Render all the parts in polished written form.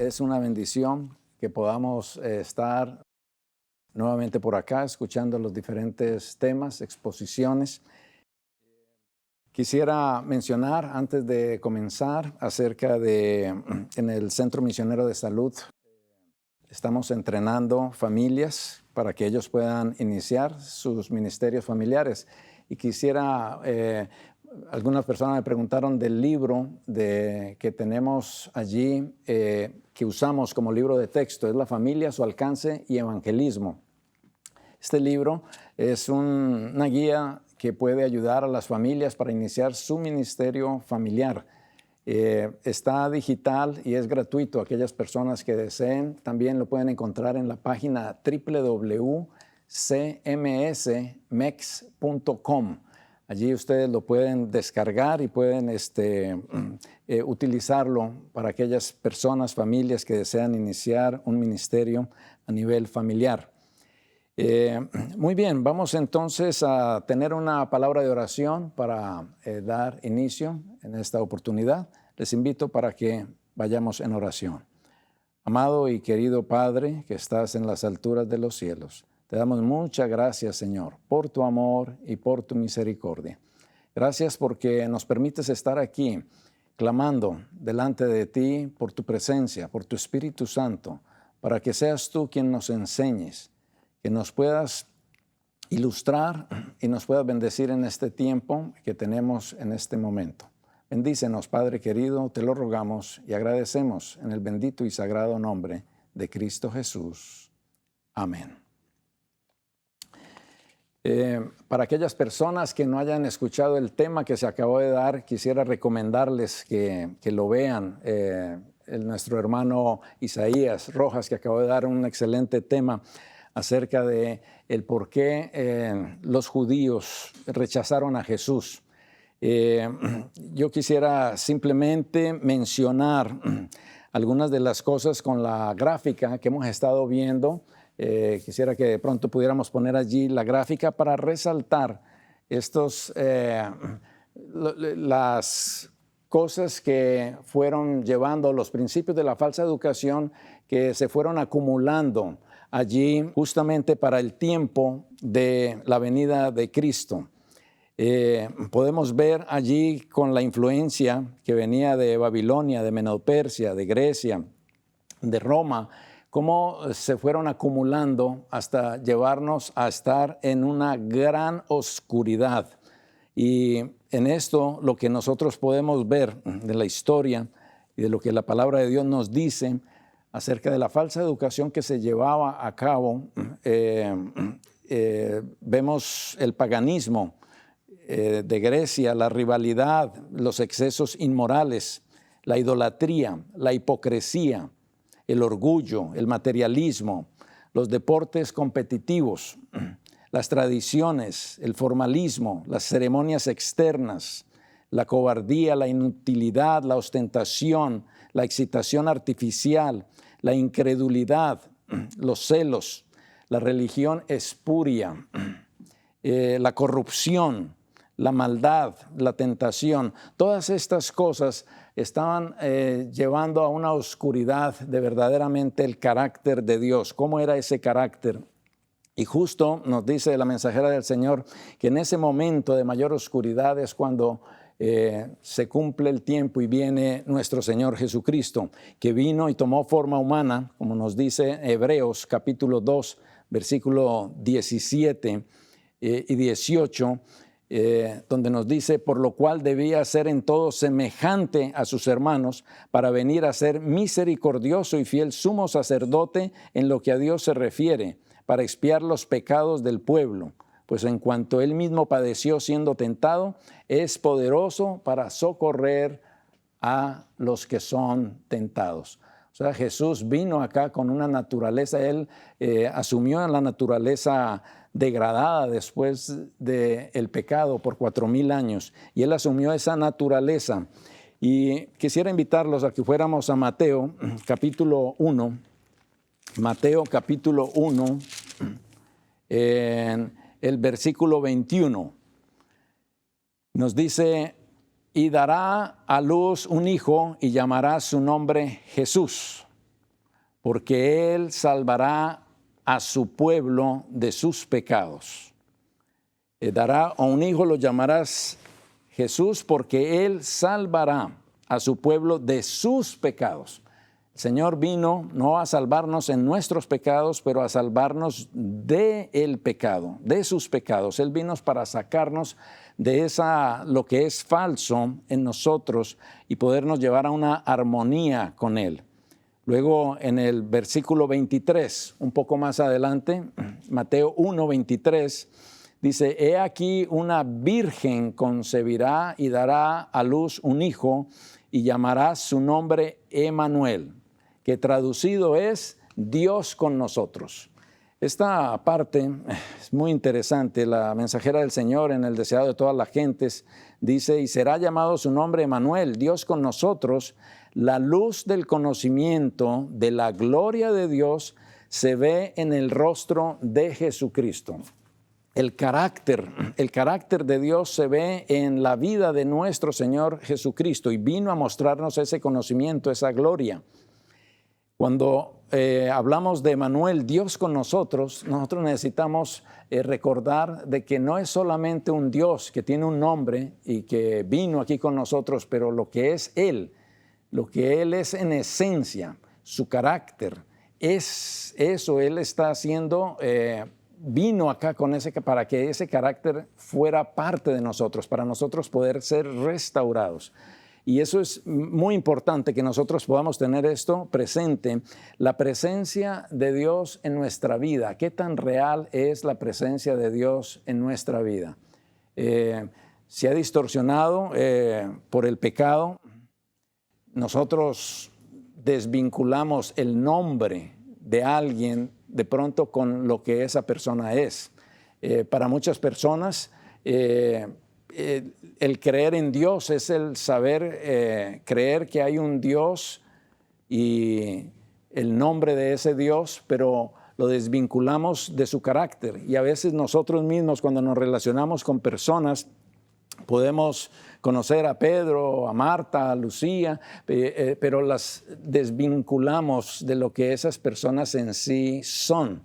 Es una bendición que podamos estar nuevamente por acá escuchando los diferentes temas, exposiciones. Quisiera mencionar antes de comenzar acerca de en el Centro Misionero de Salud. Estamos entrenando familias para que ellos puedan iniciar sus ministerios familiares. Y quisiera, algunas personas me preguntaron del libro que tenemos allí, que usamos como libro de texto, es La familia, su alcance y evangelismo. Este libro es una guía que puede ayudar a las familias para iniciar su ministerio familiar. Está digital y es gratuito. Aquellas personas que deseen también lo pueden encontrar en la página www.cmsmex.com. Allí ustedes lo pueden descargar y pueden utilizarlo para aquellas personas, familias que desean iniciar un ministerio a nivel familiar. Muy bien, vamos entonces a tener una palabra de oración para dar inicio en esta oportunidad. Les invito para que vayamos en oración. Amado y querido Padre, que estás en las alturas de los cielos, te damos muchas gracias, Señor, por tu amor y por tu misericordia. Gracias porque nos permites estar aquí clamando delante de ti por tu presencia, por tu Espíritu Santo, para que seas tú quien nos enseñes, que nos puedas ilustrar y nos puedas bendecir en este tiempo que tenemos en este momento. Bendícenos, Padre querido, te lo rogamos y agradecemos en el bendito y sagrado nombre de Cristo Jesús. Amén. Para aquellas personas que no hayan escuchado el tema que se acabó de dar, quisiera recomendarles que lo vean. Nuestro hermano Isaías Rojas, que acabó de dar un excelente tema acerca de el por qué los judíos rechazaron a Jesús. Yo quisiera simplemente mencionar algunas de las cosas con la gráfica que hemos estado viendo. Quisiera que de pronto pudiéramos poner allí la gráfica para resaltar las cosas que fueron llevando, los principios de la falsa educación que se fueron acumulando allí justamente para el tiempo de la venida de Cristo. Podemos ver allí con la influencia que venía de Babilonia, de Medo-Persia, de Grecia, de Roma, cómo se fueron acumulando hasta llevarnos a estar en una gran oscuridad. Y en esto lo que nosotros podemos ver de la historia y de lo que la palabra de Dios nos dice acerca de la falsa educación que se llevaba a cabo, vemos el paganismo de Grecia, la rivalidad, los excesos inmorales, la idolatría, la hipocresía, el orgullo, el materialismo, los deportes competitivos, las tradiciones, el formalismo, las ceremonias externas, la cobardía, la inutilidad, la ostentación, la excitación artificial, la incredulidad, los celos, la religión espuria, la corrupción, la maldad, la tentación. Todas estas cosas estaban llevando a una oscuridad de verdaderamente el carácter de Dios. ¿Cómo era ese carácter? Y justo nos dice la mensajera del Señor que en ese momento de mayor oscuridad es cuando se cumple el tiempo y viene nuestro Señor Jesucristo, que vino y tomó forma humana, como nos dice Hebreos capítulo 2, versículo 17 y 18, donde nos dice, por lo cual debía ser en todo semejante a sus hermanos, para venir a ser misericordioso y fiel sumo sacerdote en lo que a Dios se refiere, para expiar los pecados del pueblo. Pues en cuanto él mismo padeció siendo tentado, es poderoso para socorrer a los que son tentados. O sea, Jesús vino acá con una naturaleza, él asumió la naturaleza degradada después del pecado por 4,000 años, y él asumió esa naturaleza. Y quisiera invitarlos a que fuéramos a Mateo capítulo 1, Mateo capítulo 1, en el versículo 21. Nos dice, y dará a luz un hijo y llamará su nombre Jesús, porque Él salvará a su pueblo de sus pecados. Dará a un hijo, lo llamarás Jesús, porque Él salvará a su pueblo de sus pecados. El Señor vino no a salvarnos en nuestros pecados, pero a salvarnos del pecado, de sus pecados. Él vino para sacarnos de lo que es falso en nosotros y podernos llevar a una armonía con Él. Luego en el versículo 23, un poco más adelante, Mateo 1:23, dice: He aquí una virgen concebirá y dará a luz un hijo y llamará su nombre Emmanuel, que traducido es Dios con nosotros. Esta parte es muy interesante. La mensajera del Señor, en el deseado de todas las gentes, dice: y será llamado su nombre Emmanuel, Dios con nosotros. La luz del conocimiento de la gloria de Dios se ve en el rostro de Jesucristo. El carácter de Dios se ve en la vida de nuestro Señor Jesucristo y vino a mostrarnos ese conocimiento, esa gloria. Cuando hablamos de Emmanuel, Dios con nosotros necesitamos recordar de que no es solamente un Dios que tiene un nombre y que vino aquí con nosotros, pero lo que es Él, lo que Él es en esencia, su carácter, es eso. Él está haciendo, vino acá para que ese carácter fuera parte de nosotros, para nosotros poder ser restaurados. Y eso es muy importante que nosotros podamos tener esto presente, la presencia de Dios en nuestra vida. ¿Qué tan real es la presencia de Dios en nuestra vida? Se ha distorsionado por el pecado. Nosotros desvinculamos el nombre de alguien de pronto con lo que esa persona es. Para muchas personas, el creer en Dios es el saber creer que hay un Dios y el nombre de ese Dios, pero lo desvinculamos de su carácter. Y a veces nosotros mismos, cuando nos relacionamos con personas, podemos conocer a Pedro, a Marta, a Lucía, pero las desvinculamos de lo que esas personas en sí son.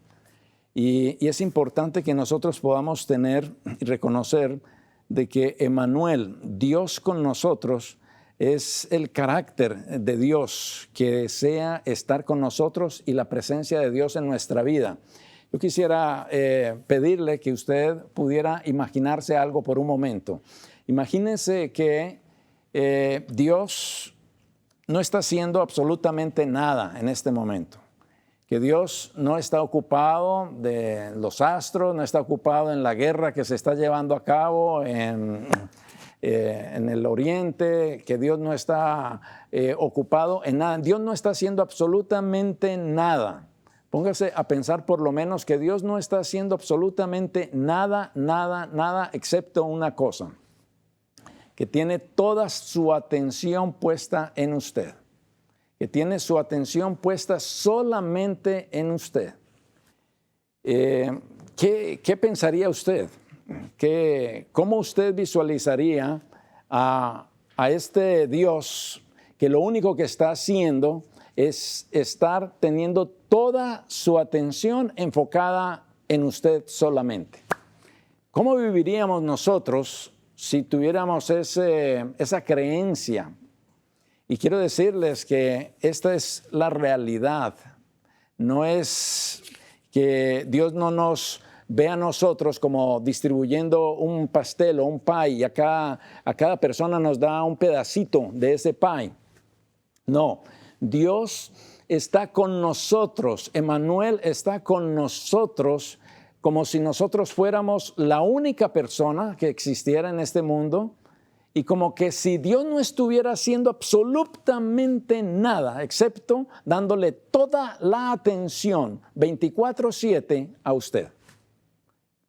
Y es importante que nosotros podamos tener y reconocer de que Emmanuel, Dios con nosotros, es el carácter de Dios que desea estar con nosotros y la presencia de Dios en nuestra vida. Yo quisiera pedirle que usted pudiera imaginarse algo por un momento. Imagínese que Dios no está haciendo absolutamente nada en este momento. Que Dios no está ocupado de los astros, no está ocupado en la guerra que se está llevando a cabo en el oriente, que Dios no está ocupado en nada. Dios no está haciendo absolutamente nada. Póngase a pensar por lo menos que Dios no está haciendo absolutamente nada, excepto una cosa, que tiene toda su atención puesta en usted, que tiene su atención puesta solamente en usted. ¿Qué pensaría usted? ¿Cómo usted visualizaría a este Dios que lo único que está haciendo es estar teniendo toda su atención enfocada en usted solamente? ¿Cómo viviríamos nosotros si tuviéramos esa creencia? Y quiero decirles que esta es la realidad. No es que Dios no nos ve a nosotros como distribuyendo un pastel o un pie y a cada persona nos da un pedacito de ese pie. No, Dios está con nosotros. Emmanuel está con nosotros como si nosotros fuéramos la única persona que existiera en este mundo. Y como que si Dios no estuviera haciendo absolutamente nada, excepto dándole toda la atención 24/7 a usted.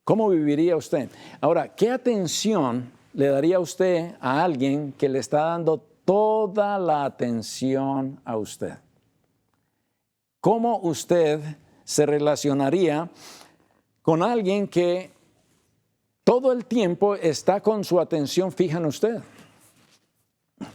¿Cómo viviría usted? Ahora, ¿qué atención le daría usted a alguien que le está dando toda la atención a usted? ¿Cómo usted se relacionaría con alguien que todo el tiempo está con su atención fija en usted?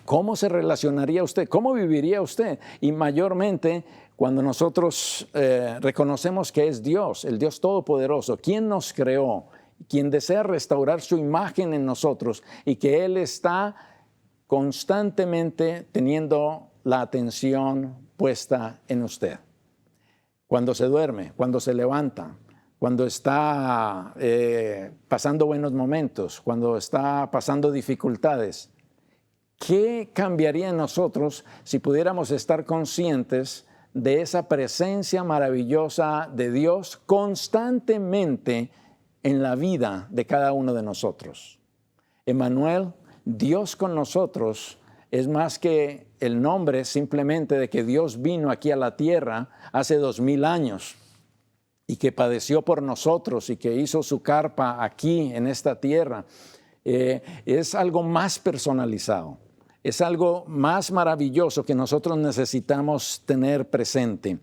¿Cómo se relacionaría usted? ¿Cómo viviría usted? Y mayormente cuando nosotros reconocemos que es Dios, el Dios Todopoderoso, quien nos creó, quien desea restaurar su imagen en nosotros y que Él está constantemente teniendo la atención puesta en usted. Cuando se duerme, cuando se levanta, cuando está pasando buenos momentos, cuando está pasando dificultades. ¿Qué cambiaría en nosotros si pudiéramos estar conscientes de esa presencia maravillosa de Dios constantemente en la vida de cada uno de nosotros? Emmanuel, Dios con nosotros, es más que el nombre simplemente de que Dios vino aquí a la tierra hace 2000 años y que padeció por nosotros y que hizo su carpa aquí en esta tierra. Es algo más personalizado, es algo más maravilloso que nosotros necesitamos tener presente.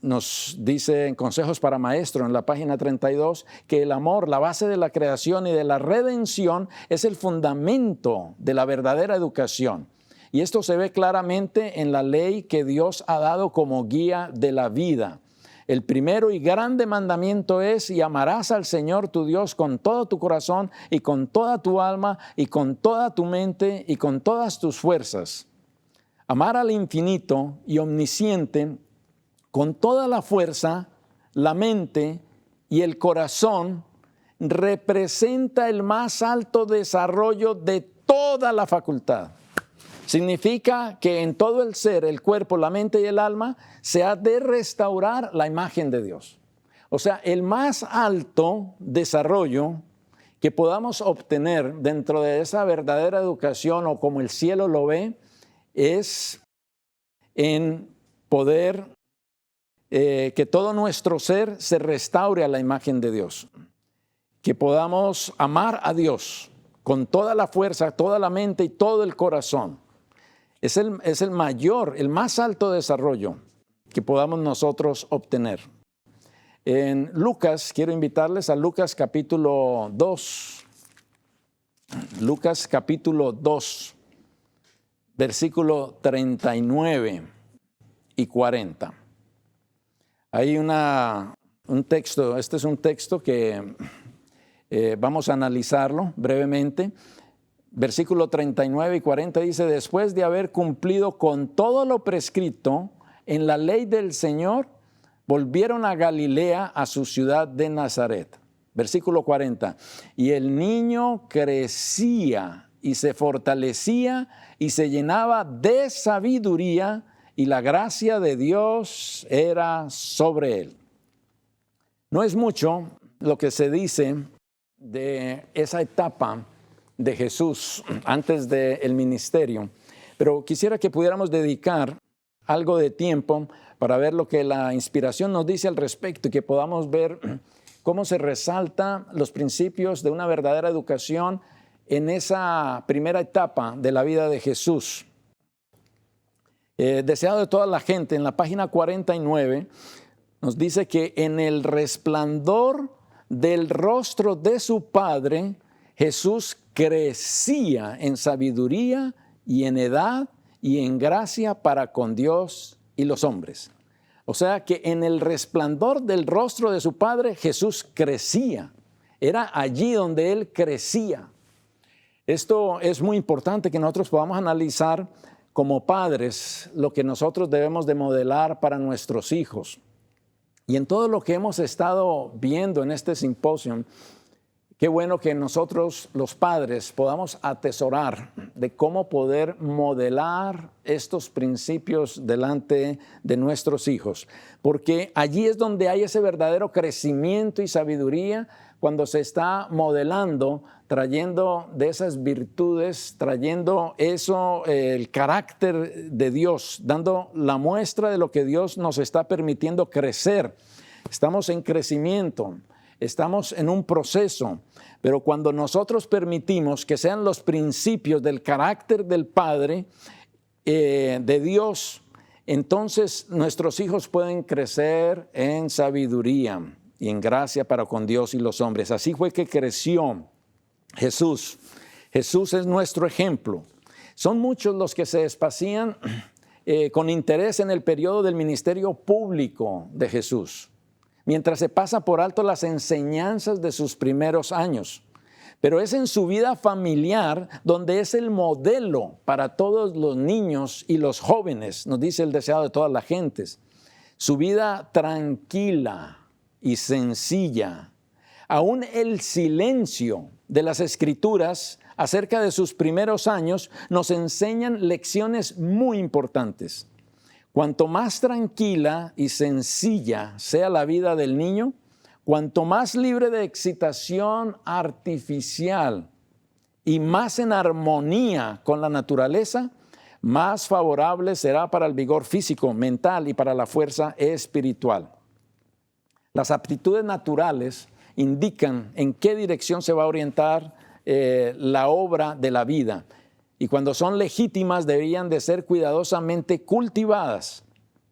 Nos dice en Consejos para Maestro, en la página 32, que el amor, la base de la creación y de la redención, es el fundamento de la verdadera educación. Y esto se ve claramente en la ley que Dios ha dado como guía de la vida. El primero y grande mandamiento es: y amarás al Señor tu Dios con todo tu corazón y con toda tu alma y con toda tu mente y con todas tus fuerzas. Amar al infinito y omnisciente con toda la fuerza, la mente y el corazón representa el más alto desarrollo de toda la facultad. Significa que en todo el ser, el cuerpo, la mente y el alma, se ha de restaurar la imagen de Dios. O sea, el más alto desarrollo que podamos obtener dentro de esa verdadera educación, o como el cielo lo ve, es en poder que todo nuestro ser se restaure a la imagen de Dios. Que podamos amar a Dios con toda la fuerza, toda la mente y todo el corazón. Es el mayor, el más alto desarrollo que podamos nosotros obtener. En Lucas, quiero invitarles a Lucas capítulo 2. Lucas capítulo 2, versículo 39 y 40. Hay un texto, este es un texto que vamos a analizarlo brevemente. Versículo 39 y 40 dice: después de haber cumplido con todo lo prescrito en la ley del Señor, volvieron a Galilea, a su ciudad de Nazaret. Versículo 40, y el niño crecía y se fortalecía y se llenaba de sabiduría, y la gracia de Dios era sobre él. No es mucho lo que se dice de esa etapa de Jesús antes del ministerio, pero quisiera que pudiéramos dedicar algo de tiempo para ver lo que la inspiración nos dice al respecto y que podamos ver cómo se resaltan los principios de una verdadera educación en esa primera etapa de la vida de Jesús. Deseado de toda la gente, en la página 49 nos dice que en el resplandor del rostro de su Padre, Jesús crecía en sabiduría y en edad y en gracia para con Dios y los hombres. O sea que en el resplandor del rostro de su Padre, Jesús crecía. Era allí donde Él crecía. Esto es muy importante que nosotros podamos analizar como padres lo que nosotros debemos de modelar para nuestros hijos. Y en todo lo que hemos estado viendo en este simposio, qué bueno que nosotros los padres podamos atesorar de cómo poder modelar estos principios delante de nuestros hijos. Porque allí es donde hay ese verdadero crecimiento y sabiduría, cuando se está modelando, trayendo de esas virtudes, trayendo eso, el carácter de Dios, dando la muestra de lo que Dios nos está permitiendo crecer. Estamos en crecimiento, estamos en un proceso, pero cuando nosotros permitimos que sean los principios del carácter del Padre, de Dios, entonces nuestros hijos pueden crecer en sabiduría y en gracia para con Dios y los hombres. Así fue que creció Jesús. Jesús es nuestro ejemplo. Son muchos los que se espacían con interés en el periodo del ministerio público de Jesús, mientras se pasa por alto las enseñanzas de sus primeros años. Pero es en su vida familiar donde es el modelo para todos los niños y los jóvenes, nos dice el deseado de todas las gentes. Su vida tranquila y sencilla. Aún el silencio de las Escrituras acerca de sus primeros años nos enseñan lecciones muy importantes. Cuanto más tranquila y sencilla sea la vida del niño, cuanto más libre de excitación artificial y más en armonía con la naturaleza, más favorable será para el vigor físico, mental y para la fuerza espiritual. Las aptitudes naturales indican en qué dirección se va a orientar la obra de la vida, y cuando son legítimas deberían de ser cuidadosamente cultivadas.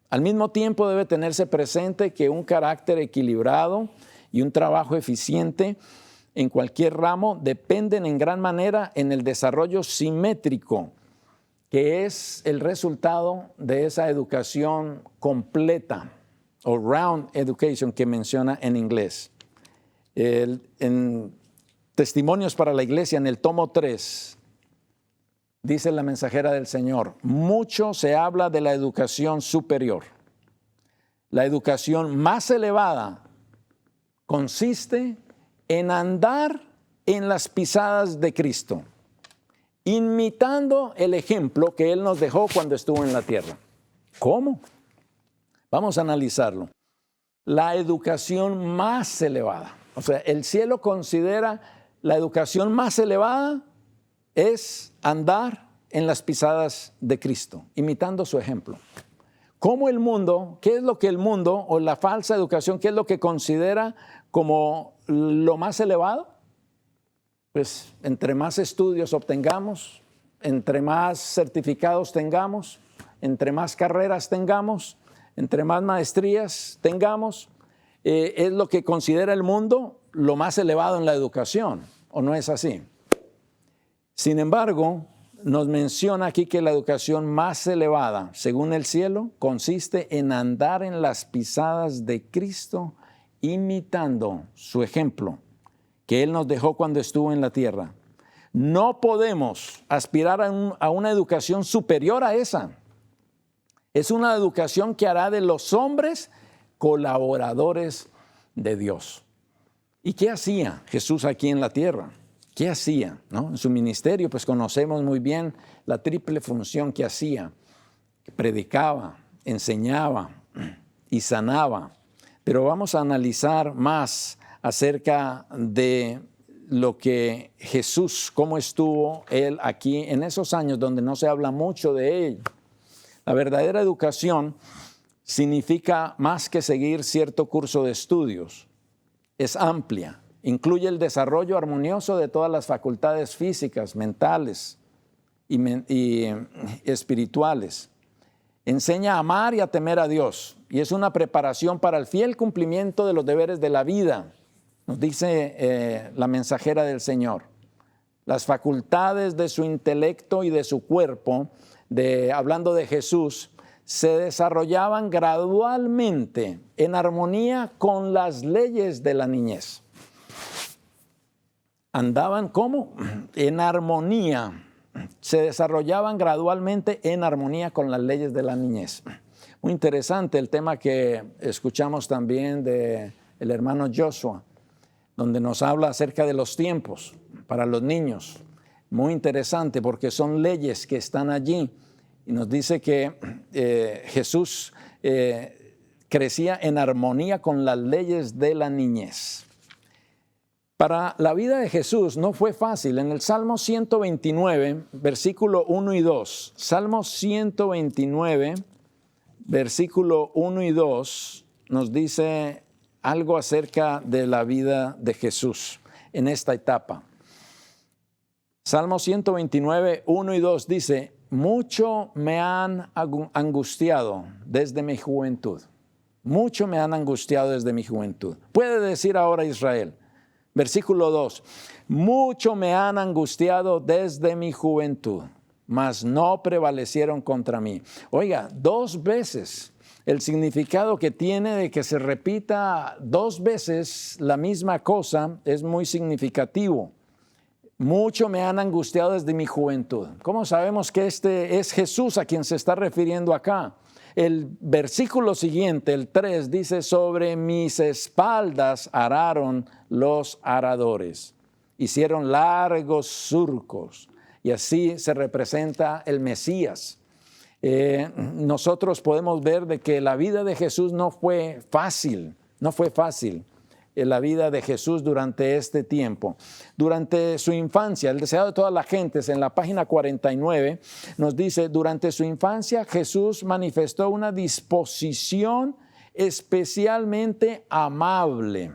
Al mismo tiempo debe tenerse presente que un carácter equilibrado y un trabajo eficiente en cualquier ramo dependen en gran manera en el desarrollo simétrico, que es el resultado de esa educación completa, o round education que menciona en inglés. En Testimonios para la Iglesia, en el tomo 3, dice la mensajera del Señor, mucho se habla de la educación superior. La educación más elevada consiste en andar en las pisadas de Cristo, imitando el ejemplo que Él nos dejó cuando estuvo en la tierra. ¿Cómo? Vamos a analizarlo. La educación más elevada, o sea, el cielo considera la educación más elevada es andar en las pisadas de Cristo, imitando su ejemplo. ¿Cómo el mundo, qué es lo que el mundo o la falsa educación, qué es lo que considera como lo más elevado? Pues entre más estudios obtengamos, entre más certificados tengamos, entre más carreras tengamos, entre más maestrías tengamos, es lo que considera el mundo lo más elevado en la educación, ¿o no es así? Sin embargo, nos menciona aquí que la educación más elevada, según el cielo, consiste en andar en las pisadas de Cristo, imitando su ejemplo que Él nos dejó cuando estuvo en la tierra. No podemos aspirar a una educación superior a esa. Es una educación que hará de los hombres colaboradores de Dios. ¿Y qué hacía Jesús aquí en la tierra? ¿Qué hacía? ¿No? En su ministerio, pues conocemos muy bien la triple función que hacía. Predicaba, enseñaba y sanaba. Pero vamos a analizar más acerca de lo que Jesús, cómo estuvo Él aquí en esos años donde no se habla mucho de Él. La verdadera educación significa más que seguir cierto curso de estudios. Es amplia, incluye el desarrollo armonioso de todas las facultades físicas, mentales y espirituales. Enseña a amar y a temer a Dios, y es una preparación para el fiel cumplimiento de los deberes de la vida, nos dice la mensajera del Señor. Las facultades de su intelecto y de su cuerpo, hablando de Jesús, se desarrollaban gradualmente en armonía con las leyes de la niñez. Andaban ¿cómo? En armonía. Se desarrollaban gradualmente en armonía con las leyes de la niñez. Muy interesante el tema que escuchamos también del hermano Joshua, donde nos habla acerca de los tiempos para los niños. Muy interesante porque son leyes que están allí. Y nos dice que Jesús crecía en armonía con las leyes de la niñez. Para la vida de Jesús no fue fácil. En el Salmo 129, versículo 1 y 2, Salmo 129, versículo 1 y 2, nos dice algo acerca de la vida de Jesús en esta etapa. Salmo 129, 1 y 2 dice, mucho me han angustiado desde mi juventud. Mucho me han angustiado desde mi juventud. Puede decir ahora Israel. Versículo 2. Mucho me han angustiado desde mi juventud. mas no prevalecieron contra mí. Oiga, 2 veces. El significado que tiene de que se repita 2 veces la misma cosa es muy significativo. Mucho me han angustiado desde mi juventud. ¿Cómo sabemos que este es Jesús a quien se está refiriendo acá? El versículo siguiente, el 3, dice: sobre mis espaldas araron los aradores. Hicieron largos surcos. Y así se representa el Mesías. Nosotros podemos ver de que la vida de Jesús no fue fácil. La vida de Jesús durante este tiempo. Durante su infancia, el deseado de todas las gentes, en la página 49, nos dice: durante su infancia Jesús manifestó una disposición especialmente amable.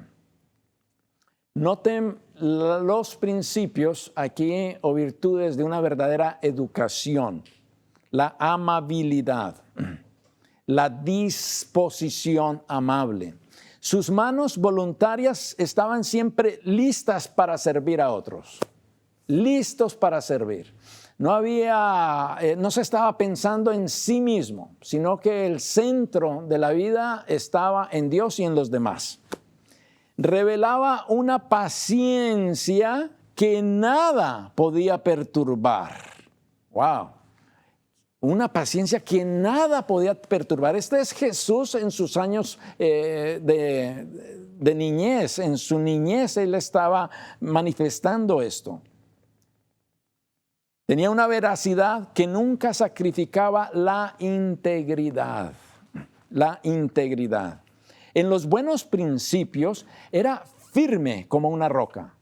Noten los principios aquí o virtudes de una verdadera educación. La amabilidad, la disposición amable. Sus manos voluntarias estaban siempre listas para servir a otros, listos para servir. No se estaba pensando en sí mismo, sino que el centro de la vida estaba en Dios y en los demás. Revelaba una paciencia que nada podía perturbar. ¡Wow! Una paciencia que nada podía perturbar. Este es Jesús en sus años de niñez. En su niñez Él estaba manifestando esto. Tenía una veracidad que nunca sacrificaba la integridad. La integridad. En los buenos principios era firme como una roca.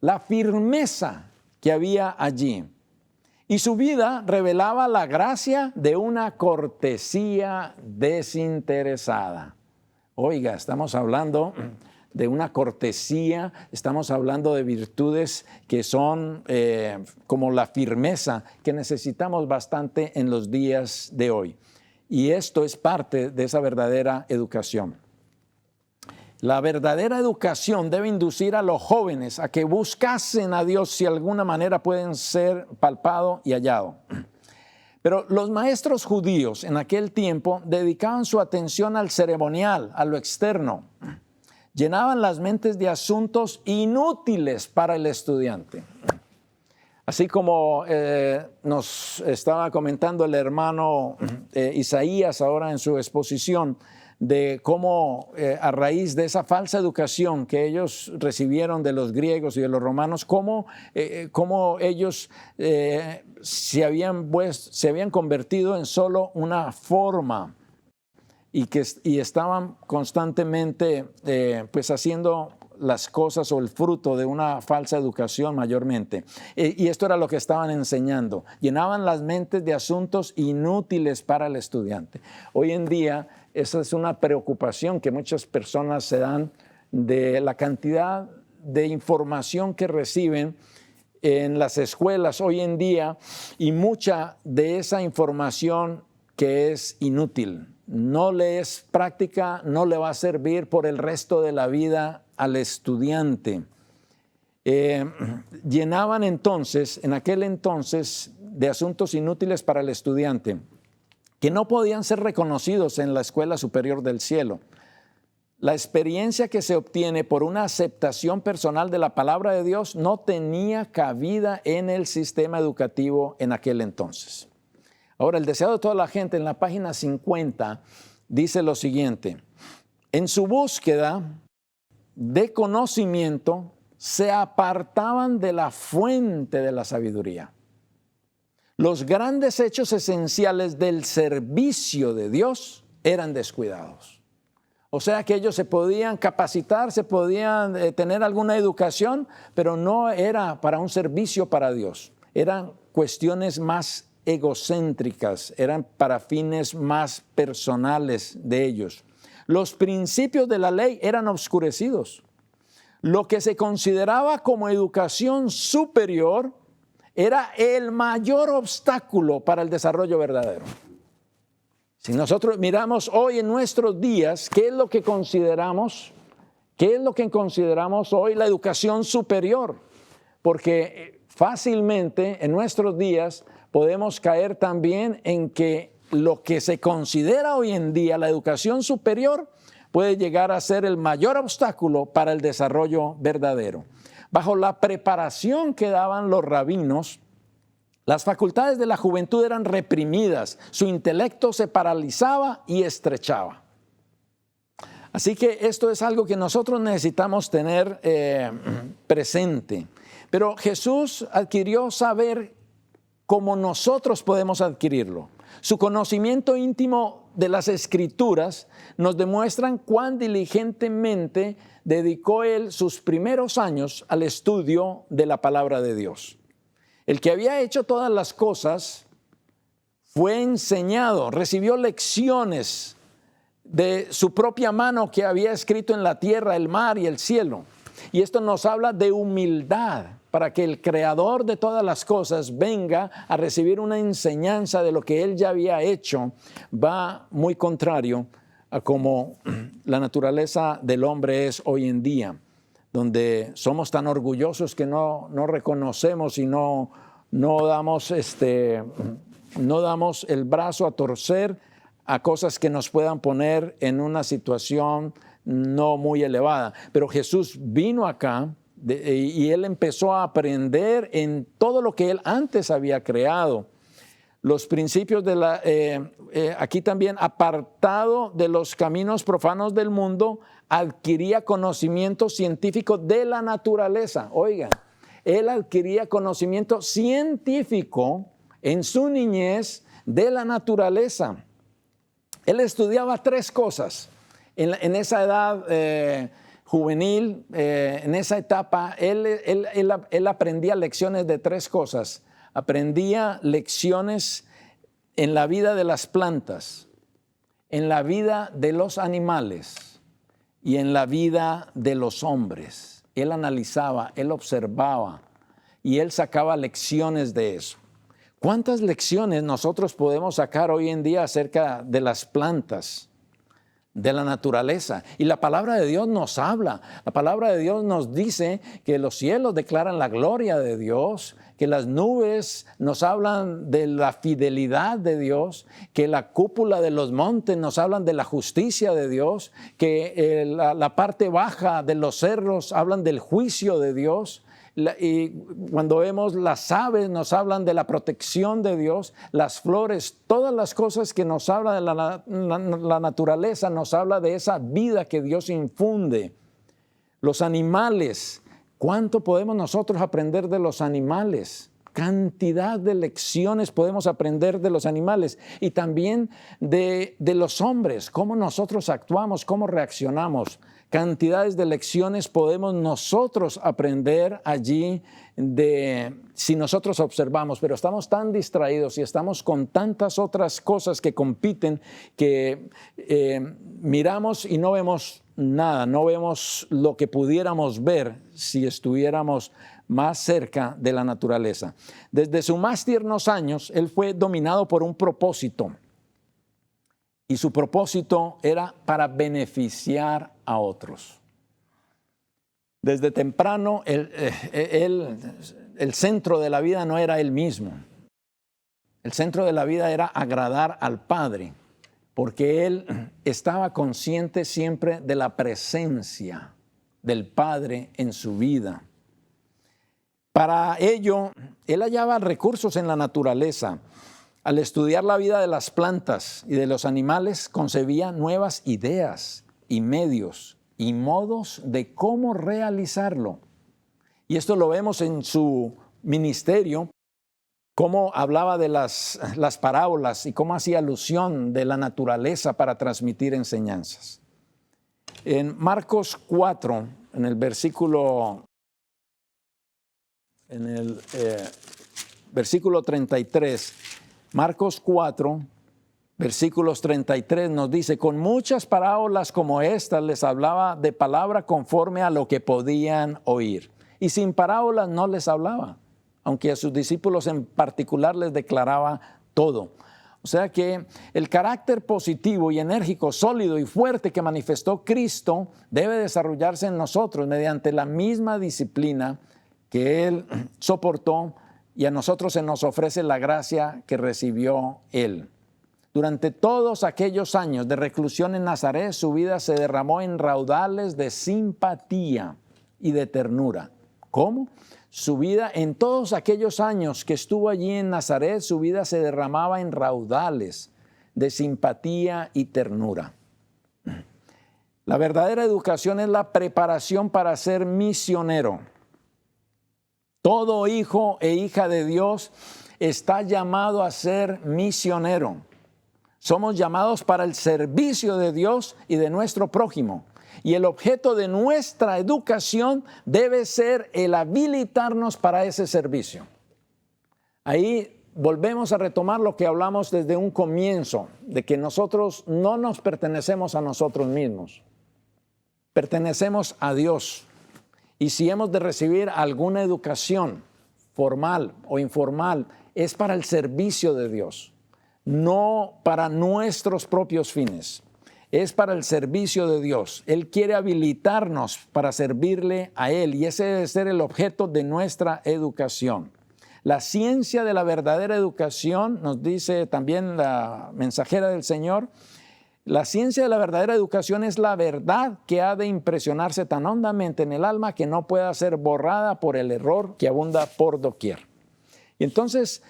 La firmeza que había allí. Y su vida revelaba la gracia de una cortesía desinteresada. Oiga, estamos hablando de una cortesía, estamos hablando de virtudes que son como la firmeza que necesitamos bastante en los días de hoy. Y esto es parte de esa verdadera educación. La verdadera educación debe inducir a los jóvenes a que buscasen a Dios si de alguna manera pueden ser palpado y hallado. Pero los maestros judíos en aquel tiempo dedicaban su atención al ceremonial, a lo externo. Llenaban las mentes de asuntos inútiles para el estudiante. Así como nos estaba comentando el hermano Isaías ahora en su exposición, de cómo a raíz de esa falsa educación que ellos recibieron de los griegos y de los romanos, cómo ellos se habían convertido en solo una forma y estaban constantemente haciendo las cosas o el fruto de una falsa educación mayormente. Y esto era lo que estaban enseñando. Llenaban las mentes de asuntos inútiles para el estudiante. Hoy en día, esa es una preocupación que muchas personas se dan de la cantidad de información que reciben en las escuelas hoy en día y mucha de esa información que es inútil. No le es práctica, no le va a servir por el resto de la vida al estudiante. Llenaban entonces, en aquel entonces, de asuntos inútiles para el estudiante, que no podían ser reconocidos en la escuela superior del cielo. La experiencia que se obtiene por una aceptación personal de la palabra de Dios no tenía cabida en el sistema educativo en aquel entonces. Ahora, el deseado de toda la gente en la página 50 dice lo siguiente: en su búsqueda de conocimiento se apartaban de la fuente de la sabiduría. Los grandes hechos esenciales del servicio de Dios eran descuidados. O sea que ellos se podían capacitar, se podían tener alguna educación, pero no era para un servicio para Dios. Eran cuestiones más egocéntricas, eran para fines más personales de ellos. Los principios de la ley eran oscurecidos. Lo que se consideraba como educación superior era el mayor obstáculo para el desarrollo verdadero. Si nosotros miramos hoy en nuestros días, ¿qué es lo que consideramos? ¿Qué es lo que consideramos hoy la educación superior? Porque fácilmente en nuestros días podemos caer también en que lo que se considera hoy en día la educación superior puede llegar a ser el mayor obstáculo para el desarrollo verdadero. Bajo la preparación que daban los rabinos, las facultades de la juventud eran reprimidas, su intelecto se paralizaba y estrechaba. Así que esto es algo que nosotros necesitamos tener presente. Pero Jesús adquirió saber como nosotros podemos adquirirlo. Su conocimiento íntimo de las Escrituras nos demuestran cuán diligentemente dedicó él sus primeros años al estudio de la palabra de Dios. El que había hecho todas las cosas fue enseñado, recibió lecciones de su propia mano que había escrito en la tierra, el mar y el cielo. Y esto nos habla de humildad para que el creador de todas las cosas venga a recibir una enseñanza de lo que él ya había hecho. Va muy contrario a como la naturaleza del hombre es hoy en día, donde somos tan orgullosos que no reconocemos y no damos el brazo a torcer a cosas que nos puedan poner en una situación no muy elevada. Pero Jesús vino acá y él empezó a aprender en todo lo que él antes había creado. Los principios de aquí también, apartado de los caminos profanos del mundo, adquiría conocimiento científico de la naturaleza. Oigan, él adquiría conocimiento científico en su niñez de la naturaleza. Él estudiaba 3 cosas. En esa edad juvenil, en esa etapa, él aprendía lecciones de 3 cosas. Aprendía lecciones en la vida de las plantas, en la vida de los animales y en la vida de los hombres. Él analizaba, él observaba y él sacaba lecciones de eso. ¿Cuántas lecciones nosotros podemos sacar hoy en día acerca de las plantas, de la naturaleza? Y la palabra de Dios nos habla. La palabra de Dios nos dice que los cielos declaran la gloria de Dios, que las nubes nos hablan de la fidelidad de Dios, que la cúpula de los montes nos hablan de la justicia de Dios, que la parte baja de los cerros hablan del juicio de Dios. Y cuando vemos las aves nos hablan de la protección de Dios, las flores, todas las cosas que nos hablan de la naturaleza nos habla de esa vida que Dios infunde. Los animales, ¿cuánto podemos nosotros aprender de los animales? Cantidad de lecciones podemos aprender de los animales y también de los hombres, cómo nosotros actuamos, cómo reaccionamos. Cantidades de lecciones podemos nosotros aprender allí si nosotros observamos, pero estamos tan distraídos y estamos con tantas otras cosas que compiten que miramos y no vemos nada, no vemos lo que pudiéramos ver si estuviéramos más cerca de la naturaleza. Desde sus más tiernos años, él fue dominado por un propósito. Y su propósito era para beneficiar a otros. Desde temprano, el centro de la vida no era él mismo. El centro de la vida era agradar al Padre, porque él estaba consciente siempre de la presencia del Padre en su vida. Para ello, él hallaba recursos en la naturaleza. Al estudiar la vida de las plantas y de los animales, concebía nuevas ideas y medios y modos de cómo realizarlo. Y esto lo vemos en su ministerio, cómo hablaba de las parábolas y cómo hacía alusión de la naturaleza para transmitir enseñanzas. En Marcos 4, en el versículo 33, Marcos 4, versículos 33 nos dice: con muchas parábolas como estas les hablaba de palabra conforme a lo que podían oír. Y sin parábolas no les hablaba, aunque a sus discípulos en particular les declaraba todo. O sea que el carácter positivo y enérgico, sólido y fuerte que manifestó Cristo debe desarrollarse en nosotros mediante la misma disciplina que Él soportó y a nosotros se nos ofrece la gracia que recibió Él. Durante todos aquellos años de reclusión en Nazaret, su vida se derramó en raudales de simpatía y de ternura. ¿Cómo? Su vida, en todos aquellos años que estuvo allí en Nazaret, su vida se derramaba en raudales de simpatía y ternura. La verdadera educación es la preparación para ser misionero. Todo hijo e hija de Dios está llamado a ser misionero. Somos llamados para el servicio de Dios y de nuestro prójimo. Y el objeto de nuestra educación debe ser el habilitarnos para ese servicio. Ahí volvemos a retomar lo que hablamos desde un comienzo, de que nosotros no nos pertenecemos a nosotros mismos. Pertenecemos a Dios. Y si hemos de recibir alguna educación formal o informal, es para el servicio de Dios, no para nuestros propios fines. Es para el servicio de Dios. Él quiere habilitarnos para servirle a Él y ese debe ser el objeto de nuestra educación. La ciencia de la verdadera educación, nos dice también la mensajera del Señor, la ciencia de la verdadera educación es la verdad que ha de impresionarse tan hondamente en el alma que no pueda ser borrada por el error que abunda por doquier. Y entonces,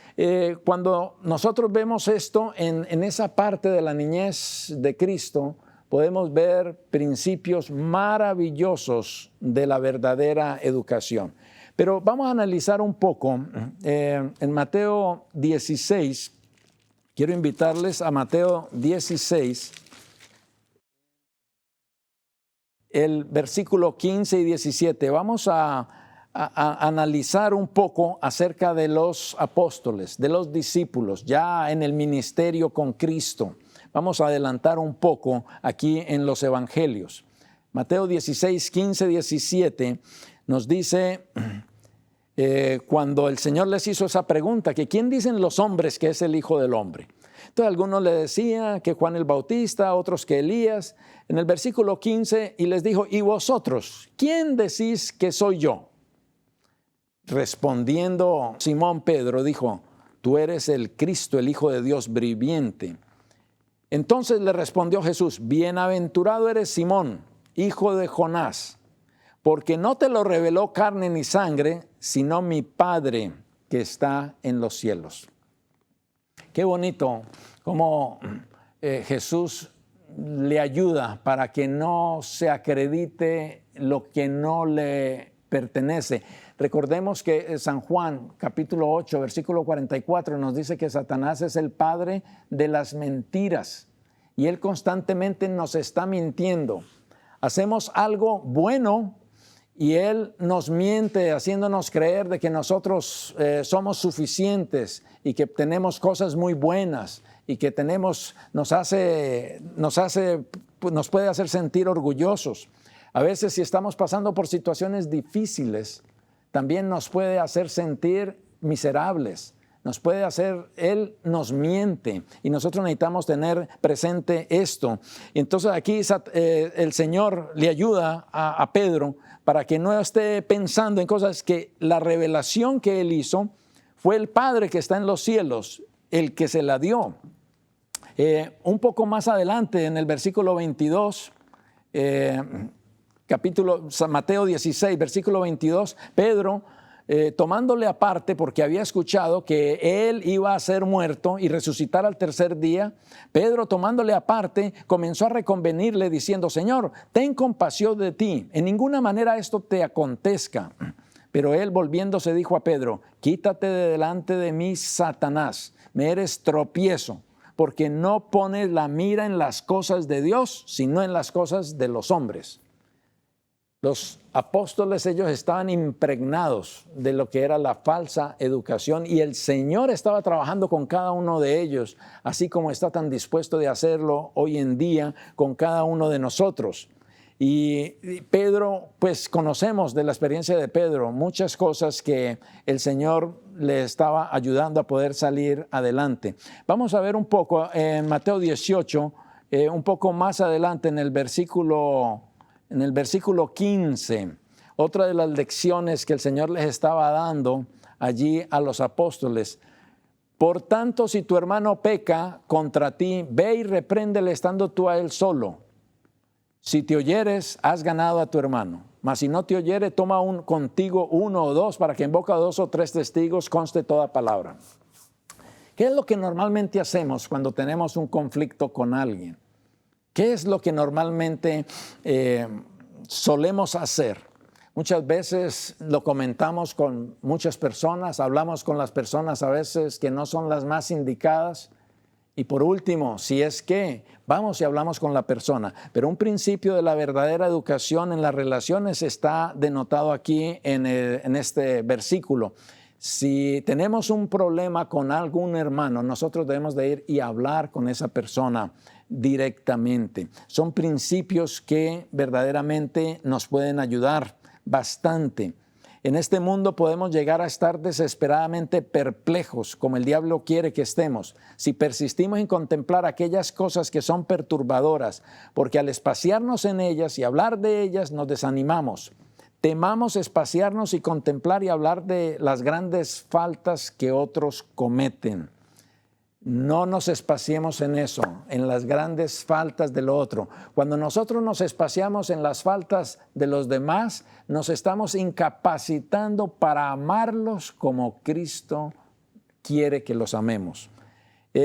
cuando nosotros vemos esto en esa parte de la niñez de Cristo, podemos ver principios maravillosos de la verdadera educación. Pero vamos a analizar un poco en Mateo 16. Quiero invitarles a Mateo 16, el versículo 15 y 17. Vamos a analizar un poco acerca de los apóstoles, de los discípulos, ya en el ministerio con Cristo. Vamos a adelantar un poco aquí en los evangelios. Mateo 16, 15, 17 nos dice, cuando el Señor les hizo esa pregunta, que ¿quién dicen los hombres que es el Hijo del Hombre? Entonces algunos le decían que Juan el Bautista, otros que Elías. En el versículo 15, y les dijo, ¿y vosotros? ¿Quién decís que soy yo? Respondiendo Simón Pedro dijo, tú eres el Cristo, el Hijo de Dios viviente. Entonces le respondió Jesús, bienaventurado eres Simón, hijo de Jonás, porque no te lo reveló carne ni sangre, sino mi Padre que está en los cielos. Qué bonito cómo Jesús le ayuda para que no se acredite lo que no le pertenece. Recordemos que San Juan, capítulo 8, versículo 44, nos dice que Satanás es el padre de las mentiras y él constantemente nos está mintiendo. Hacemos algo bueno y él nos miente haciéndonos creer de que nosotros somos suficientes y que tenemos cosas muy buenas y que nos puede hacer sentir orgullosos. A veces si estamos pasando por situaciones difíciles, también nos puede hacer sentir miserables, Él nos miente y nosotros necesitamos tener presente esto. Entonces aquí el Señor le ayuda a Pedro para que no esté pensando en cosas que la revelación que Él hizo fue el Padre que está en los cielos, el que se la dio. Un poco más adelante en el versículo 22, Mateo 16, versículo 22, Pedro, tomándole aparte porque había escuchado que él iba a ser muerto y resucitar al tercer día, Pedro tomándole aparte comenzó a reconvenirle diciendo, Señor, ten compasión de ti, en ninguna manera esto te acontezca. Pero él volviéndose dijo a Pedro, quítate de delante de mí, Satanás, me eres tropiezo, porque no pones la mira en las cosas de Dios, sino en las cosas de los hombres. Los apóstoles, ellos estaban impregnados de lo que era la falsa educación y el Señor estaba trabajando con cada uno de ellos, así como está tan dispuesto de hacerlo hoy en día con cada uno de nosotros. Y Pedro, pues conocemos de la experiencia de Pedro muchas cosas que el Señor le estaba ayudando a poder salir adelante. Vamos a ver un poco en Mateo 18, un poco más adelante en el versículo 15, otra de las lecciones que el Señor les estaba dando allí a los apóstoles: por tanto, si tu hermano peca contra ti, ve y repréndele estando tú a él solo. Si te oyeres, has ganado a tu hermano. Mas si no te oyere, toma contigo uno o dos, para que en boca de 2 o 3 testigos conste toda palabra. ¿Qué es lo que normalmente hacemos cuando tenemos un conflicto con alguien? ¿Qué es lo que normalmente solemos hacer? Muchas veces lo comentamos con muchas personas, hablamos con las personas a veces que no son las más indicadas. Y por último, si es que vamos y hablamos con la persona. Pero un principio de la verdadera educación en las relaciones está denotado aquí en este versículo. Si tenemos un problema con algún hermano, nosotros debemos de ir y hablar con esa persona directamente. Son principios que verdaderamente nos pueden ayudar bastante. En este mundo podemos llegar a estar desesperadamente perplejos, como el diablo quiere que estemos, si persistimos en contemplar aquellas cosas que son perturbadoras, porque al espaciarnos en ellas y hablar de ellas nos desanimamos. Temamos espaciarnos y contemplar y hablar de las grandes faltas que otros cometen. No nos espaciemos en eso, en las grandes faltas del otro. Cuando nosotros nos espaciamos en las faltas de los demás, nos estamos incapacitando para amarlos como Cristo quiere que los amemos.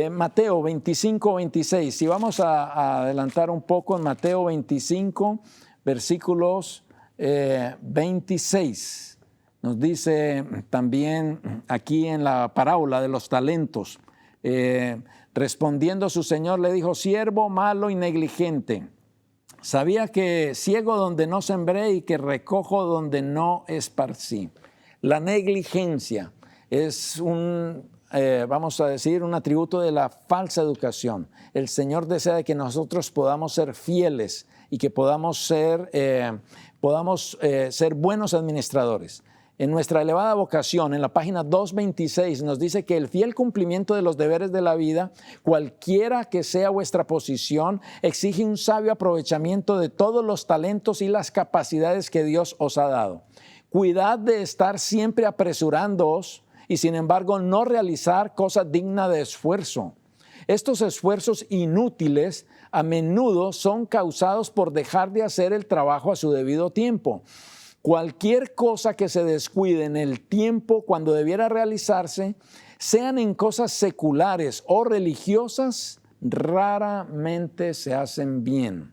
Mateo 25, 26. Si vamos a adelantar un poco en Mateo 25, versículos 26. Nos dice también aquí en la parábola de los talentos. Respondiendo su señor le dijo: siervo malo y negligente, sabía que ciego donde no sembré y que recojo donde no esparcí. La negligencia es vamos a decir, un atributo de la falsa educación. El Señor desea que nosotros podamos ser fieles y que podamos ser buenos administradores. En nuestra elevada vocación, en la página 226, nos dice que el fiel cumplimiento de los deberes de la vida, cualquiera que sea vuestra posición, exige un sabio aprovechamiento de todos los talentos y las capacidades que Dios os ha dado. Cuidad de estar siempre apresurándoos y sin embargo no realizar cosas dignas de esfuerzo. Estos esfuerzos inútiles a menudo son causados por dejar de hacer el trabajo a su debido tiempo. Cualquier cosa que se descuide en el tiempo cuando debiera realizarse, sean en cosas seculares o religiosas, raramente se hacen bien.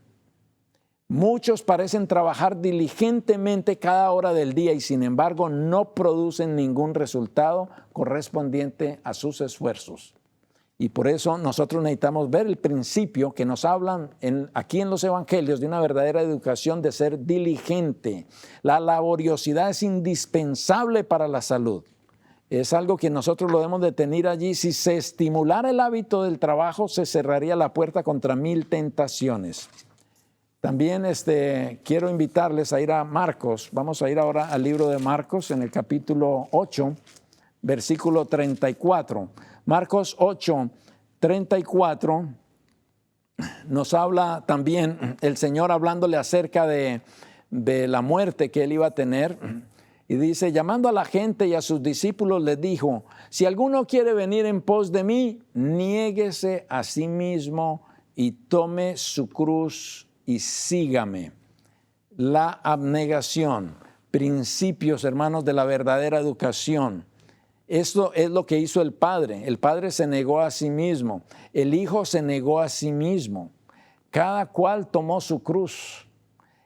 Muchos parecen trabajar diligentemente cada hora del día y sin embargo no producen ningún resultado correspondiente a sus esfuerzos. Y por eso nosotros necesitamos ver el principio que nos hablan aquí en los evangelios de una verdadera educación de ser diligente. La laboriosidad es indispensable para la salud. Es algo que nosotros lo debemos de tener allí. Si se estimulara el hábito del trabajo, se cerraría la puerta contra 1000 tentaciones. También quiero invitarles a ir a Marcos. Vamos a ir ahora al libro de Marcos en el capítulo 8, versículo 34. Marcos 8, 34, nos habla también el Señor hablándole acerca de la muerte que Él iba a tener. Y dice: llamando a la gente y a sus discípulos les dijo: si alguno quiere venir en pos de mí, niéguese a sí mismo y tome su cruz y sígame. La abnegación, principios, hermanos, de la verdadera educación. Esto es lo que hizo el Padre. El Padre se negó a sí mismo. El Hijo se negó a sí mismo. Cada cual tomó su cruz.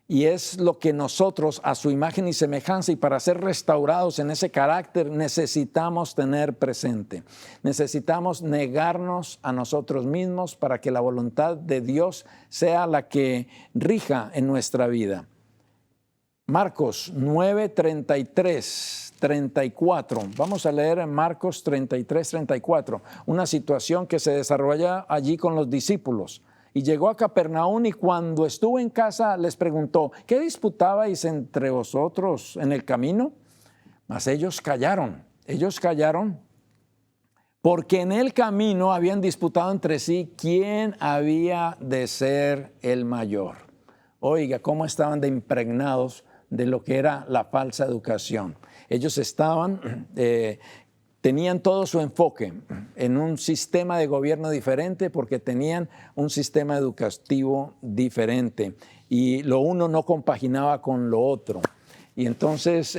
Y es lo que nosotros, a su imagen y semejanza, y para ser restaurados en ese carácter, necesitamos tener presente. Necesitamos negarnos a nosotros mismos para que la voluntad de Dios sea la que rija en nuestra vida. Marcos 9, 33, 34. Vamos a leer en Marcos 33, 34. Una situación que se desarrolla allí con los discípulos. Y llegó a Capernaum y cuando estuvo en casa les preguntó: ¿qué disputabais entre vosotros en el camino? Mas ellos callaron porque en el camino habían disputado entre sí quién había de ser el mayor. Oiga, cómo estaban de impregnados de lo que era la falsa educación. Ellos tenían todo su enfoque en un sistema de gobierno diferente porque tenían un sistema educativo diferente y lo uno no compaginaba con lo otro. Y entonces,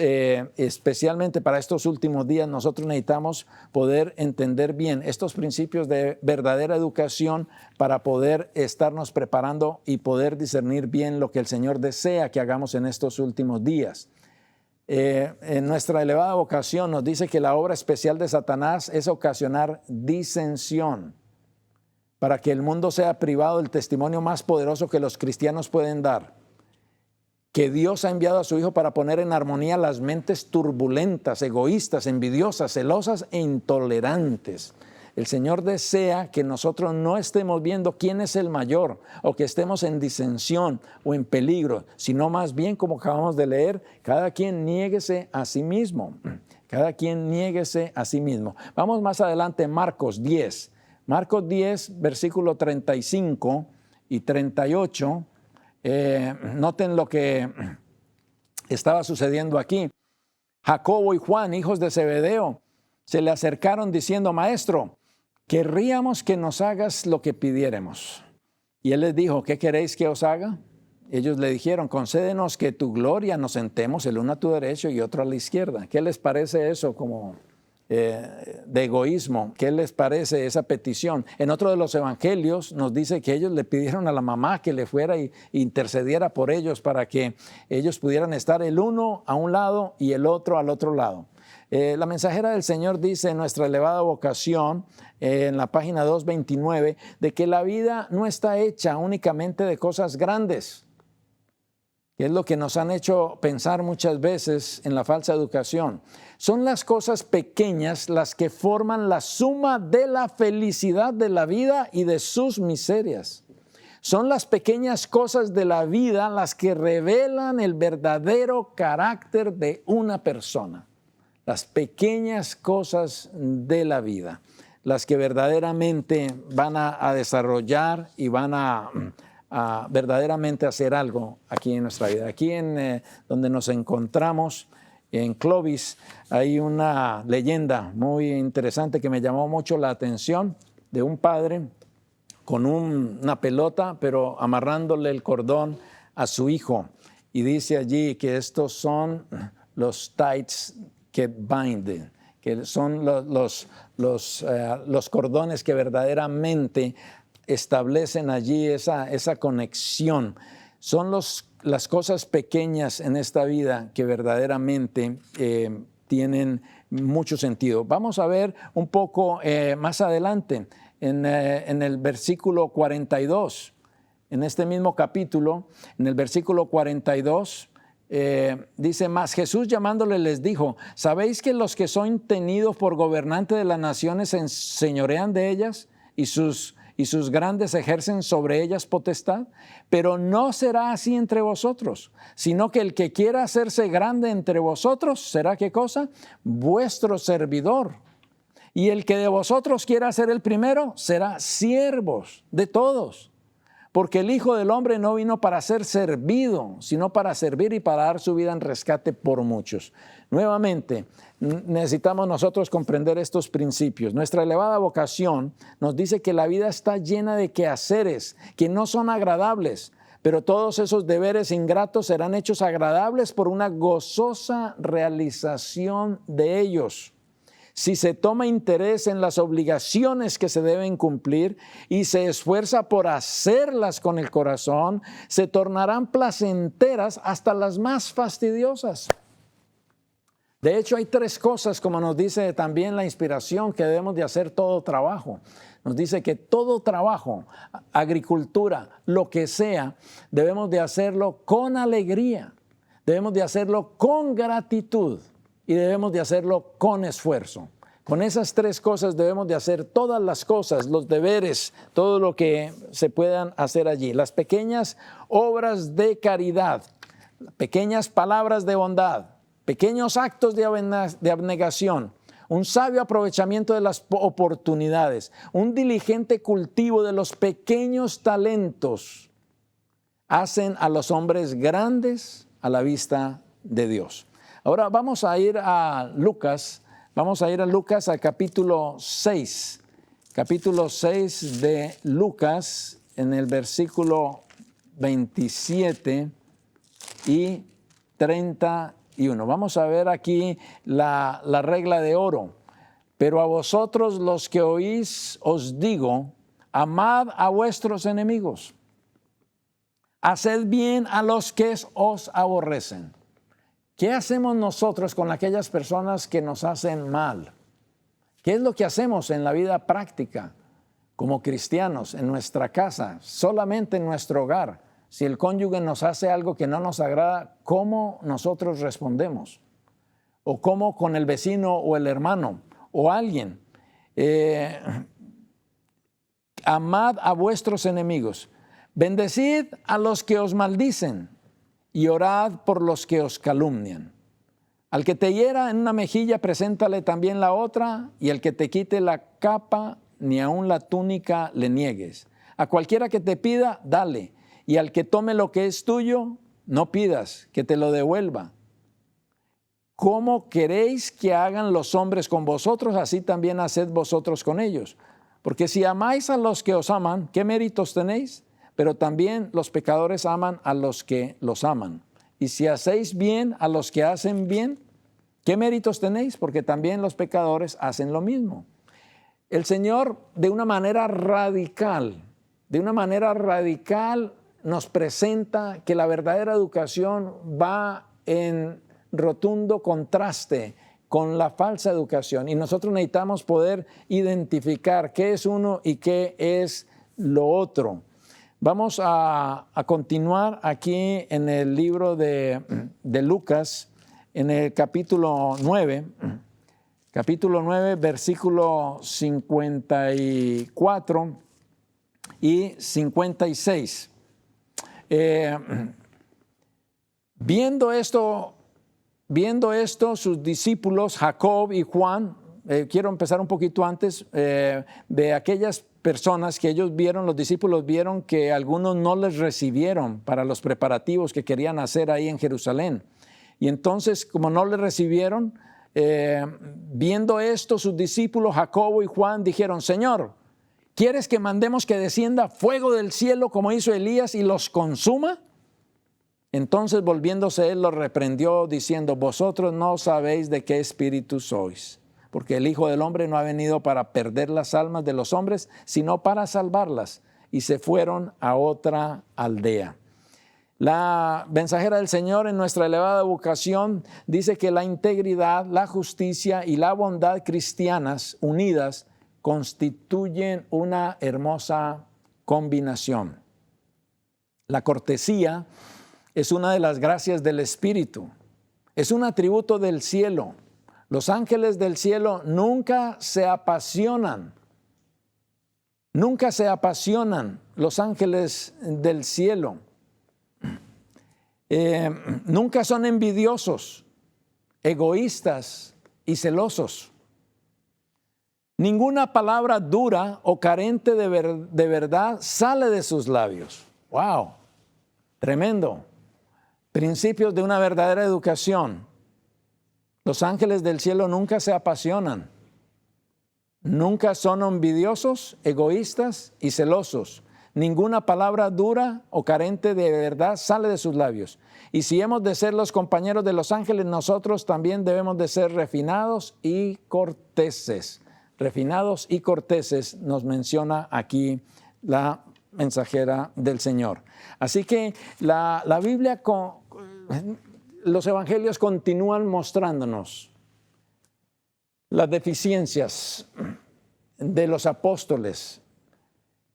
especialmente para estos últimos días, nosotros necesitamos poder entender bien estos principios de verdadera educación para poder estarnos preparando y poder discernir bien lo que el Señor desea que hagamos en estos últimos días. En nuestra elevada vocación nos dice que la obra especial de Satanás es ocasionar disensión para que el mundo sea privado del testimonio más poderoso que los cristianos pueden dar. Que Dios ha enviado a su Hijo para poner en armonía las mentes turbulentas, egoístas, envidiosas, celosas e intolerantes. El Señor desea que nosotros no estemos viendo quién es el mayor o que estemos en disensión o en peligro, sino más bien, como acabamos de leer, cada quien niéguese a sí mismo. Cada quien niéguese a sí mismo. Vamos más adelante, Marcos 10. Marcos 10, versículo 35 y 38. Noten lo que estaba sucediendo aquí. Jacobo y Juan, hijos de Zebedeo, se le acercaron diciendo: Maestro, querríamos que nos hagas lo que pidiéremos. Y él les dijo: ¿qué queréis que os haga? Ellos le dijeron: concédenos que tu gloria nos sentemos el uno a tu derecha y otro a la izquierda. ¿Qué les parece eso como de egoísmo? ¿Qué les parece esa petición? En otro de los evangelios nos dice que ellos le pidieron a la mamá que le fuera y intercediera por ellos para que ellos pudieran estar el uno a un lado y el otro al otro lado. La mensajera del Señor dice en nuestra elevada vocación, en la página 229, de que la vida no está hecha únicamente de cosas grandes, que es lo que nos han hecho pensar muchas veces en la falsa educación. Son las cosas pequeñas las que forman la suma de la felicidad de la vida y de sus miserias. Son las pequeñas cosas de la vida las que revelan el verdadero carácter de una persona. Las pequeñas cosas de la vida, las que verdaderamente van a desarrollar y van a verdaderamente hacer algo aquí en nuestra vida. Aquí donde nos encontramos, en Clovis, hay una leyenda muy interesante que me llamó mucho la atención de un padre con una pelota, pero amarrándole el cordón a su hijo. Y dice allí que estos son los ties que binden, que son los cordones que verdaderamente establecen allí esa conexión. Son las cosas pequeñas en esta vida que verdaderamente tienen mucho sentido. Vamos a ver un poco más adelante en el versículo 42, en este mismo capítulo, en el versículo 42, dice: mas Jesús llamándole les dijo: ¿sabéis que los que son tenidos por gobernantes de las naciones se enseñorean de ellas y sus grandes ejercen sobre ellas potestad? Pero no será así entre vosotros, sino que el que quiera hacerse grande entre vosotros será, ¿qué cosa? Vuestro servidor. Y el que de vosotros quiera ser el primero será siervos de todos. Porque el Hijo del Hombre no vino para ser servido, sino para servir y para dar su vida en rescate por muchos. Nuevamente, necesitamos nosotros comprender estos principios. Nuestra elevada vocación nos dice que la vida está llena de quehaceres que no son agradables, pero todos esos deberes ingratos serán hechos agradables por una gozosa realización de ellos. Si se toma interés en las obligaciones que se deben cumplir y se esfuerza por hacerlas con el corazón, se tornarán placenteras hasta las más fastidiosas. De hecho, hay 3 cosas, como nos dice también la inspiración, que debemos de hacer todo trabajo. Nos dice que todo trabajo, agricultura, lo que sea, debemos de hacerlo con alegría, debemos de hacerlo con gratitud. Y debemos de hacerlo con esfuerzo. Con esas 3 cosas debemos de hacer todas las cosas, los deberes, todo lo que se puedan hacer allí. Las pequeñas obras de caridad, pequeñas palabras de bondad, pequeños actos de abnegación, un sabio aprovechamiento de las oportunidades, un diligente cultivo de los pequeños talentos, hacen a los hombres grandes a la vista de Dios. Ahora vamos a ir a Lucas, al capítulo 6. Capítulo 6 de Lucas, en el versículo 27 y 31. Vamos a ver aquí la regla de oro. Pero a vosotros los que oís os digo, amad a vuestros enemigos, haced bien a los que os aborrecen. ¿Qué hacemos nosotros con aquellas personas que nos hacen mal? ¿Qué es lo que hacemos en la vida práctica como cristianos, en nuestra casa, solamente en nuestro hogar? Si el cónyuge nos hace algo que no nos agrada, ¿cómo nosotros respondemos? ¿O cómo con el vecino o el hermano o alguien? Amad a vuestros enemigos, bendecid a los que os maldicen y orad por los que os calumnian. Al que te hiera en una mejilla, preséntale también la otra, y al que te quite la capa, ni aun la túnica le niegues. A cualquiera que te pida, dale, y al que tome lo que es tuyo, no pidas que te lo devuelva. ¿Cómo queréis que hagan los hombres con vosotros? Así también haced vosotros con ellos. Porque si amáis a los que os aman, ¿qué méritos tenéis? Pero también los pecadores aman a los que los aman. Y si hacéis bien a los que hacen bien, ¿qué méritos tenéis? Porque también los pecadores hacen lo mismo. El Señor, de una manera radical, nos presenta que la verdadera educación va en rotundo contraste con la falsa educación. Y nosotros necesitamos poder identificar qué es uno y qué es lo otro. Vamos a continuar aquí en el libro de Lucas, en el capítulo 9, versículo 54 y 56. Viendo esto, sus discípulos, Jacob y Juan, quiero empezar un poquito antes, de aquellas personas que ellos vieron, los discípulos vieron que algunos no les recibieron para los preparativos que querían hacer ahí en Jerusalén. Y entonces, como no les recibieron, viendo esto, sus discípulos, Jacobo y Juan, dijeron, Señor, ¿quieres que mandemos que descienda fuego del cielo como hizo Elías y los consuma? Entonces, volviéndose él, los reprendió diciendo, vosotros no sabéis de qué espíritu sois, porque el Hijo del Hombre no ha venido para perder las almas de los hombres, sino para salvarlas. Y se fueron a otra aldea. La mensajera del Señor, en nuestra elevada vocación, dice que la integridad, la justicia y la bondad cristianas unidas constituyen una hermosa combinación. La cortesía es una de las gracias del Espíritu. Es un atributo del cielo. Los ángeles del cielo nunca se apasionan. Nunca se apasionan los ángeles del cielo. Nunca son envidiosos, egoístas y celosos. Ninguna palabra dura o carente de verdad sale de sus labios. ¡Wow! Tremendo. Principios de una verdadera educación. Los ángeles del cielo nunca se apasionan. Nunca son envidiosos, egoístas y celosos. Ninguna palabra dura o carente de verdad sale de sus labios. Y si hemos de ser los compañeros de los ángeles, nosotros también debemos de ser refinados y corteses. Refinados y corteses nos menciona aquí la mensajera del Señor. Así que la Biblia, los evangelios continúan mostrándonos las deficiencias de los apóstoles.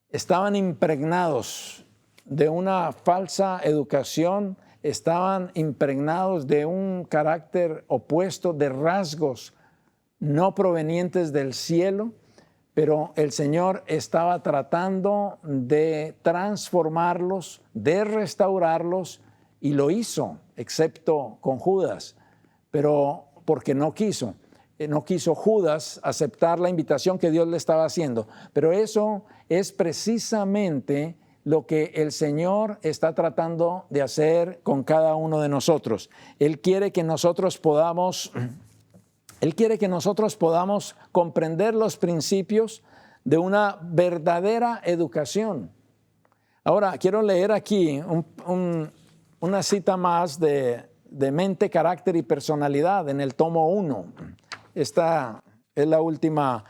Estaban impregnados de una falsa educación, estaban impregnados de un carácter opuesto, de rasgos no provenientes del cielo, pero el Señor estaba tratando de transformarlos, de restaurarlos, y lo hizo, excepto con Judas, pero porque no quiso Judas aceptar la invitación que Dios le estaba haciendo. Pero eso es precisamente lo que el Señor está tratando de hacer con cada uno de nosotros. Él quiere que nosotros podamos comprender los principios de una verdadera educación. Ahora, quiero leer aquí una cita más de Mente, Carácter y Personalidad en el tomo 1. Esta es la última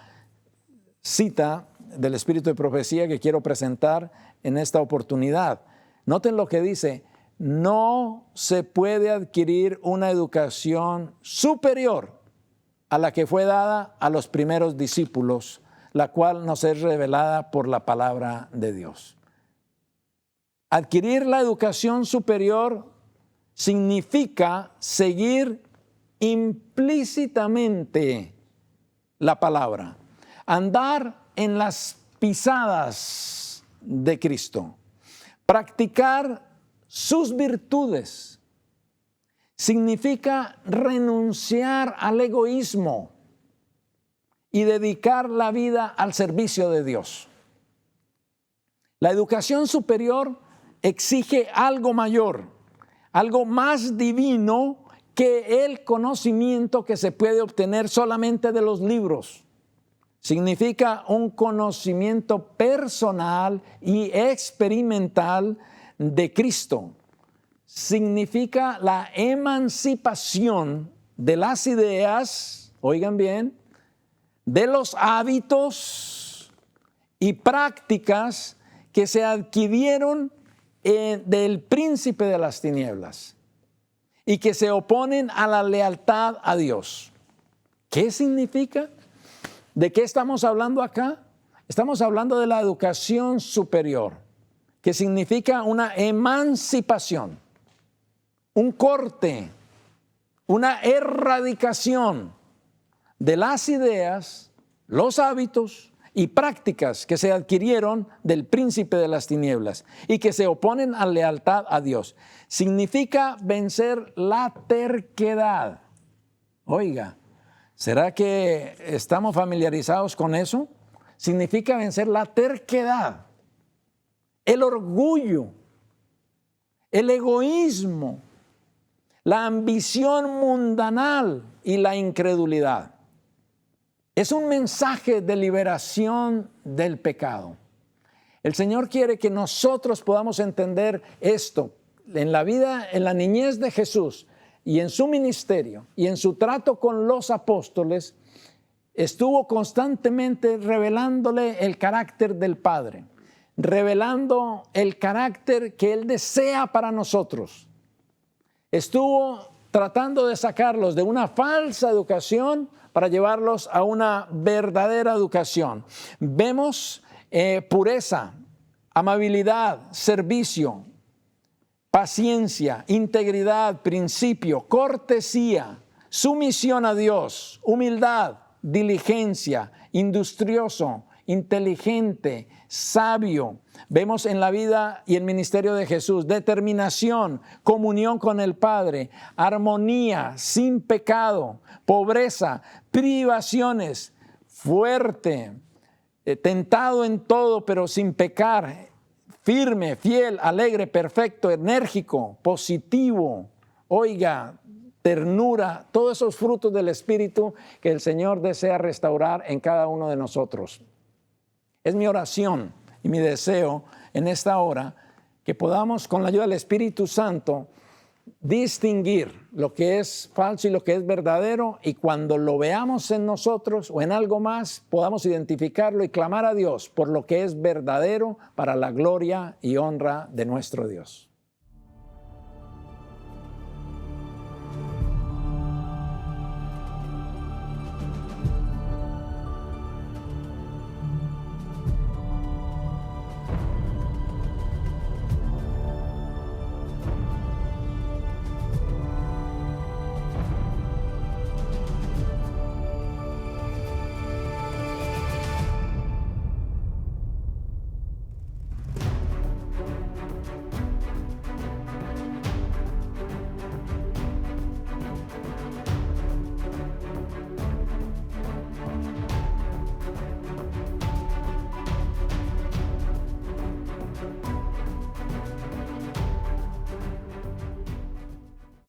cita del Espíritu de Profecía que quiero presentar en esta oportunidad. Noten lo que dice: no se puede adquirir una educación superior a la que fue dada a los primeros discípulos, la cual nos es revelada por la palabra de Dios. Adquirir la educación superior significa seguir implícitamente la palabra, andar en las pisadas de Cristo, practicar sus virtudes. Significa renunciar al egoísmo y dedicar la vida al servicio de Dios. La educación superior exige algo mayor, algo más divino que el conocimiento que se puede obtener solamente de los libros. Significa un conocimiento personal y experimental de Cristo. Significa la emancipación de las ideas, oigan bien, de los hábitos y prácticas que se adquirieron del príncipe de las tinieblas y que se oponen a la lealtad a Dios. ¿Qué significa? ¿De qué estamos hablando acá? Estamos hablando de la educación superior, que significa una emancipación, un corte, una erradicación de las ideas, los hábitos y prácticas que se adquirieron del príncipe de las tinieblas y que se oponen a la lealtad a Dios. Significa vencer la terquedad. Oiga, ¿será que estamos familiarizados con eso? Significa vencer la terquedad, el orgullo, el egoísmo, la ambición mundanal y la incredulidad. Es un mensaje de liberación del pecado. El Señor quiere que nosotros podamos entender esto en la vida, en la niñez de Jesús y en su ministerio y en su trato con los apóstoles. Estuvo constantemente revelándole el carácter del Padre, revelando el carácter que Él desea para nosotros. Estuvo tratando de sacarlos de una falsa educación para llevarlos a una verdadera educación. Vemos pureza, amabilidad, servicio, paciencia, integridad, principio, cortesía, sumisión a Dios, humildad, diligencia, industrioso, inteligente, sabio. Vemos en la vida y el ministerio de Jesús determinación, comunión con el Padre, armonía, sin pecado, pobreza, privaciones, fuerte, tentado en todo pero sin pecar, firme, fiel, alegre, perfecto, enérgico, positivo, oiga, ternura, todos esos frutos del Espíritu que el Señor desea restaurar en cada uno de nosotros. Es mi oración y mi deseo en esta hora que podamos, con la ayuda del Espíritu Santo, distinguir lo que es falso y lo que es verdadero, y cuando lo veamos en nosotros o en algo más, podamos identificarlo y clamar a Dios por lo que es verdadero para la gloria y honra de nuestro Dios.